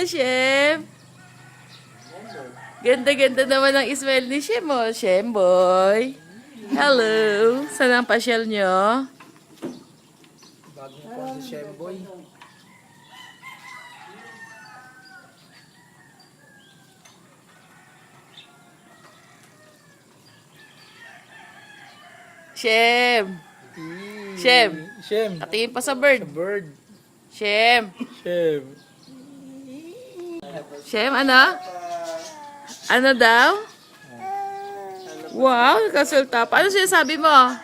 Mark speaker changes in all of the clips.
Speaker 1: Shem. Ganda-ganda naman ang smell ni Shem, oh. Shem boy. Hello. Saan ang pasyal nyo?
Speaker 2: Bagong po si Shem boy.
Speaker 1: Shem. Shem.
Speaker 2: Shem.
Speaker 1: Patingin pa sa bird.
Speaker 2: Sa bird.
Speaker 1: Shem.
Speaker 2: Shem.
Speaker 1: Shem, ano? Ano daw? Wow, kasulta pa. Ano sinasabi mo?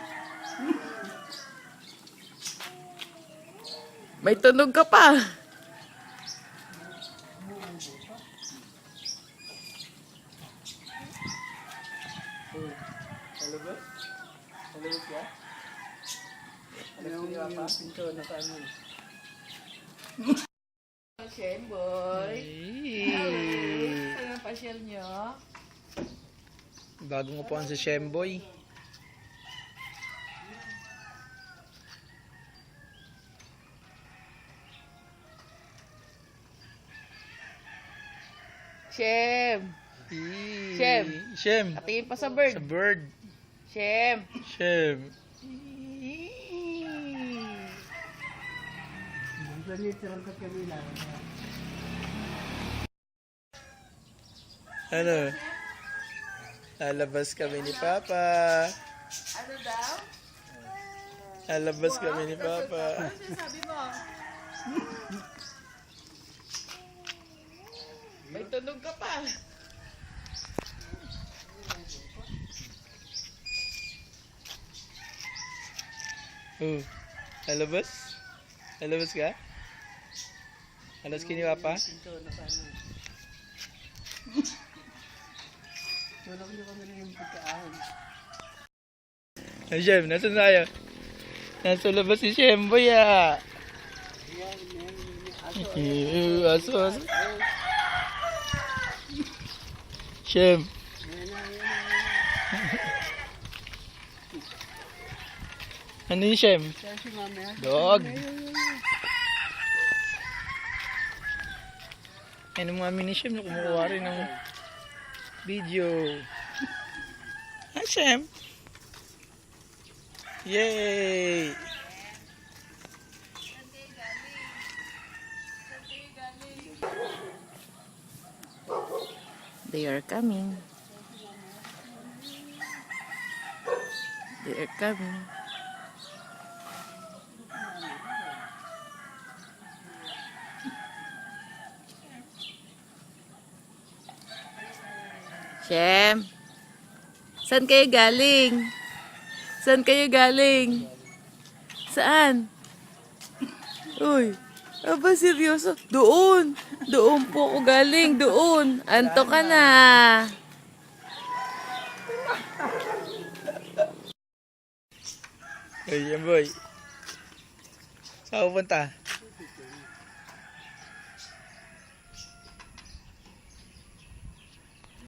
Speaker 1: May tunog ka pa.
Speaker 2: Alabas? Alabas ka? Alabas ka pa? Pinto na paano?
Speaker 1: Shem boy. Saan ang pasyal nyo?
Speaker 2: Bagong upuan si Shem boy.
Speaker 1: Shem. Shem.
Speaker 2: Shem.
Speaker 1: Patingin pa sa bird.
Speaker 2: Sa bird.
Speaker 1: Shem.
Speaker 2: Shem. Ano? Lalabas kami ni Papa.
Speaker 1: Ano daw?
Speaker 2: Lalabas kami ni Papa.
Speaker 1: Ano sinasabi mo? May tunog ka pa.
Speaker 2: Oh, lalabas? Lalabas ka? Lalabas ka ni Papa? Ay, Shem, nasan tayo? Nasa labas si Shem boy ah. Aso. Shem. Ano yung Shem? Dog. Ay, nung mami ni Shem na kumukuha rin ng video. Ah, Shem. Yay!
Speaker 1: They are coming. They are coming. Shem, saan kayo galing? Saan kayo galing? Saan? Uy, aba seryoso? Doon. Doon po ako galing. Doon. Anto ka na.
Speaker 2: Ay, yan boy. Saan pupunta?